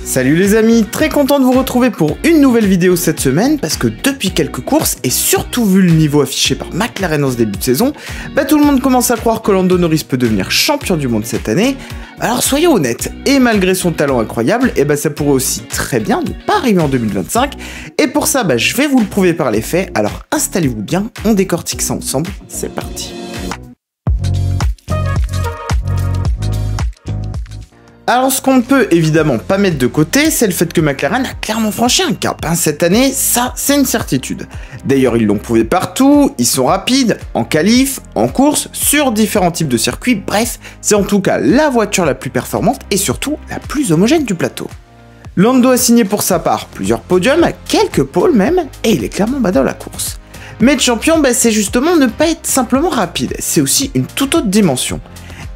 Salut les amis, très content de vous retrouver pour une nouvelle vidéo cette semaine parce que depuis quelques courses et surtout vu le niveau affiché par McLaren en ce début de saison, tout le monde commence à croire que Lando Norris peut devenir champion du monde cette année. Alors soyons honnêtes, et malgré son talent incroyable, ça pourrait aussi très bien ne pas arriver en 2025. Et pour ça, je vais vous le prouver par les faits, alors installez-vous bien, on décortique ça ensemble, c'est parti. Alors ce qu'on ne peut évidemment pas mettre de côté, c'est le fait que McLaren a clairement franchi un cap. Cette année, ça c'est une certitude. D'ailleurs ils l'ont prouvé partout, ils sont rapides, en qualif, en course, sur différents types de circuits, bref, c'est en tout cas la voiture la plus performante et surtout la plus homogène du plateau. Lando a signé pour sa part plusieurs podiums, quelques pôles même, et il est clairement dans la course. Mais être champion, c'est justement ne pas être simplement rapide, c'est aussi une toute autre dimension.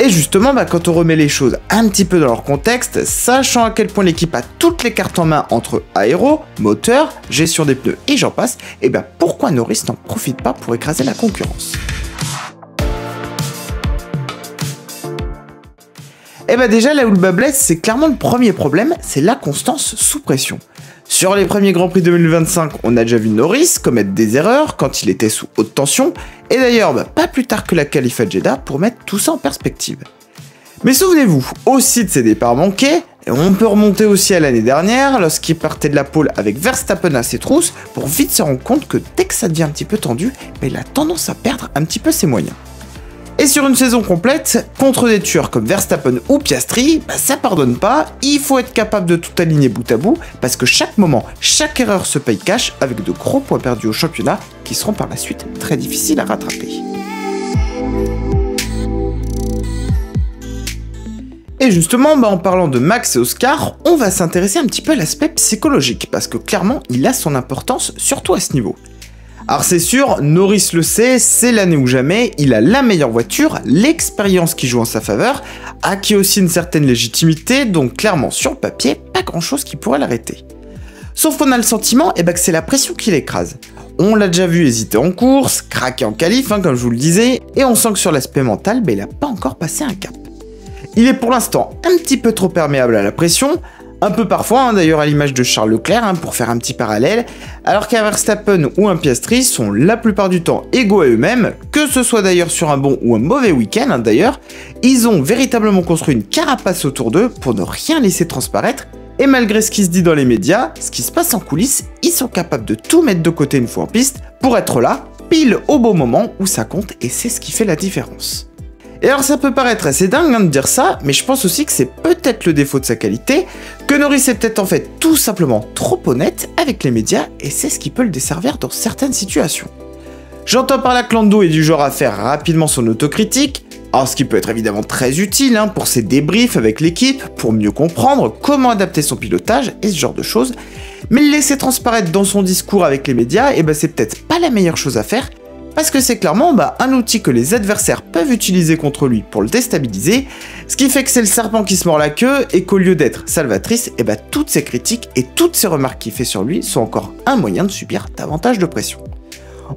Et justement, quand on remet les choses un petit peu dans leur contexte, sachant à quel point l'équipe a toutes les cartes en main entre aéro, moteur, gestion des pneus et j'en passe, pourquoi Norris n'en profite pas pour écraser la concurrence? Déjà, là où le bas blesse, c'est clairement le premier problème, c'est la constance sous pression. Sur les premiers Grands Prix 2025, on a déjà vu Norris commettre des erreurs quand il était sous haute tension, et d'ailleurs pas plus tard que la qualif à Jeddah pour mettre tout ça en perspective. Mais souvenez-vous aussi de ses départs manqués, et on peut remonter aussi à l'année dernière, lorsqu'il partait de la pole avec Verstappen à ses trousses, pour vite se rendre compte que dès que ça devient un petit peu tendu, il a tendance à perdre un petit peu ses moyens. Et sur une saison complète, contre des tueurs comme Verstappen ou Piastri, ça pardonne pas, il faut être capable de tout aligner bout à bout, parce que chaque moment, chaque erreur se paye cash avec de gros points perdus au championnat qui seront par la suite très difficiles à rattraper. Et justement, en parlant de Max et Oscar, on va s'intéresser un petit peu à l'aspect psychologique, parce que clairement, il a son importance, surtout à ce niveau. Alors c'est sûr, Norris le sait, c'est l'année ou jamais, il a la meilleure voiture, l'expérience qui joue en sa faveur, acquis aussi une certaine légitimité, donc clairement sur le papier, pas grand chose qui pourrait l'arrêter. Sauf qu'on a le sentiment que c'est la pression qui l'écrase. On l'a déjà vu hésiter en course, craquer en qualif, comme je vous le disais, et on sent que sur l'aspect mental, il n'a pas encore passé un cap. Il est pour l'instant un petit peu trop perméable à la pression, un peu parfois, d'ailleurs à l'image de Charles Leclerc, pour faire un petit parallèle, alors qu'un Verstappen ou un Piastri sont la plupart du temps égaux à eux-mêmes, que ce soit d'ailleurs sur un bon ou un mauvais week-end d'ailleurs, ils ont véritablement construit une carapace autour d'eux pour ne rien laisser transparaître, et malgré ce qui se dit dans les médias, ce qui se passe en coulisses, ils sont capables de tout mettre de côté une fois en piste, pour être là, pile au bon moment où ça compte, et c'est ce qui fait la différence. Et alors ça peut paraître assez dingue de dire ça, mais je pense aussi que c'est peut-être le défaut de sa qualité, que Norris est peut-être en fait tout simplement trop honnête avec les médias, et c'est ce qui peut le desservir dans certaines situations. J'entends par là que Lando est du genre à faire rapidement son autocritique, alors ce qui peut être évidemment très utile pour ses débriefs avec l'équipe, pour mieux comprendre comment adapter son pilotage et ce genre de choses, mais le laisser transparaître dans son discours avec les médias, c'est peut-être pas la meilleure chose à faire, parce que c'est clairement un outil que les adversaires peuvent utiliser contre lui pour le déstabiliser, ce qui fait que c'est le serpent qui se mord la queue et qu'au lieu d'être salvatrice, toutes ces critiques et toutes ces remarques qu'il fait sur lui sont encore un moyen de subir davantage de pression.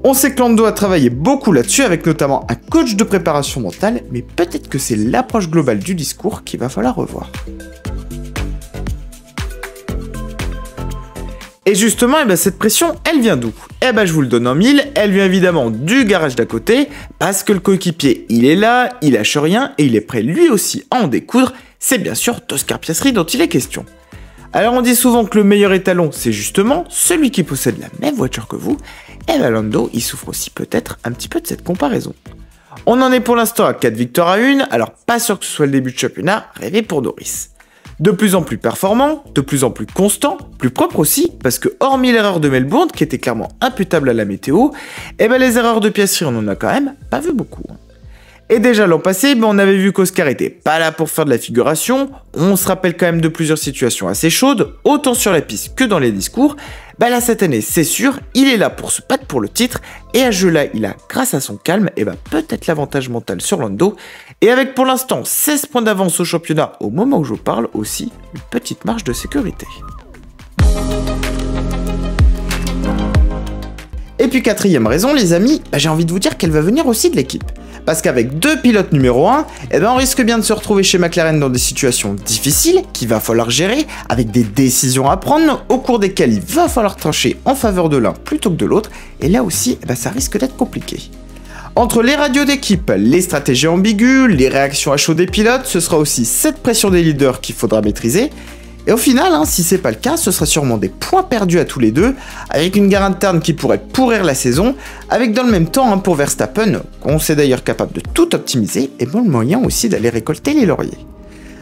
On sait que Lando a travaillé beaucoup là-dessus avec notamment un coach de préparation mentale, mais peut-être que c'est l'approche globale du discours qu'il va falloir revoir. Et justement, cette pression, elle vient d'où? Je vous le donne en mille, elle vient évidemment du garage d'à côté, parce que le coéquipier, il est là, il lâche rien, et il est prêt lui aussi à en découdre, c'est bien sûr d'Oscar Piastri dont il est question. Alors on dit souvent que le meilleur étalon, c'est justement celui qui possède la même voiture que vous, et Lando, il souffre aussi peut-être un petit peu de cette comparaison. On en est pour l'instant à 4 victoires à 1, alors pas sûr que ce soit le début de championnat, rêvé pour Norris. De plus en plus performant, de plus en plus constant, plus propre aussi, parce que hormis l'erreur de Melbourne, qui était clairement imputable à la météo, les erreurs de Piastri, on en a quand même pas vu beaucoup. Et déjà l'an passé, on avait vu qu'Oscar était pas là pour faire de la figuration, on se rappelle quand même de plusieurs situations assez chaudes, autant sur la piste que dans les discours. Là cette année, c'est sûr, il est là pour se battre pour le titre, et à ce jeu-là, il a, grâce à son calme, peut-être l'avantage mental sur Lando, et avec pour l'instant 16 points d'avance au championnat au moment où je parle aussi, une petite marge de sécurité. Et puis quatrième raison les amis, j'ai envie de vous dire qu'elle va venir aussi de l'équipe. Parce qu'avec 2 pilotes numéro 1, eh ben on risque bien de se retrouver chez McLaren dans des situations difficiles qu'il va falloir gérer, avec des décisions à prendre au cours desquelles il va falloir trancher en faveur de l'un plutôt que de l'autre, et là aussi, eh ben ça risque d'être compliqué. Entre les radios d'équipe, les stratégies ambiguës, les réactions à chaud des pilotes, ce sera aussi cette pression des leaders qu'il faudra maîtriser. Et au final, si c'est pas le cas, ce sera sûrement des points perdus à tous les deux, avec une gare interne qui pourrait pourrir la saison, avec dans le même temps pour Verstappen, qu'on sait d'ailleurs capable de tout optimiser, et bon le moyen aussi d'aller récolter les lauriers.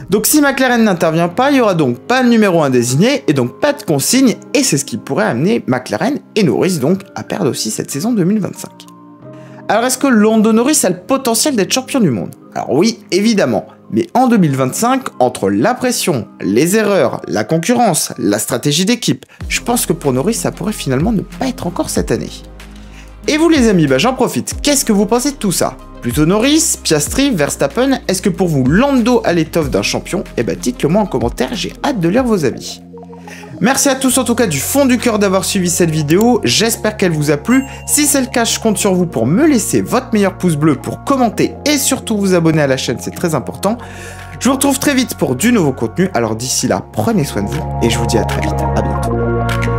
Donc si McLaren n'intervient pas, il n'y aura donc pas de numéro 1 désigné, et donc pas de consigne, et c'est ce qui pourrait amener McLaren et Norris donc à perdre aussi cette saison 2025. Alors est-ce que Lando Norris a le potentiel d'être champion du monde? Alors oui, évidemment, mais en 2025, entre la pression, les erreurs, la concurrence, la stratégie d'équipe, je pense que pour Norris ça pourrait finalement ne pas être encore cette année. Et vous les amis, j'en profite, qu'est-ce que vous pensez de tout ça? Plutôt Norris, Piastri, Verstappen, est-ce que pour vous Lando a l'étoffe d'un champion? Dites-le moi en commentaire, j'ai hâte de lire vos avis. Merci à tous en tout cas du fond du cœur d'avoir suivi cette vidéo, j'espère qu'elle vous a plu. Si c'est le cas, je compte sur vous pour me laisser votre meilleur pouce bleu, pour commenter et surtout vous abonner à la chaîne, c'est très important. Je vous retrouve très vite pour du nouveau contenu, alors d'ici là, prenez soin de vous et je vous dis à très vite, à bientôt.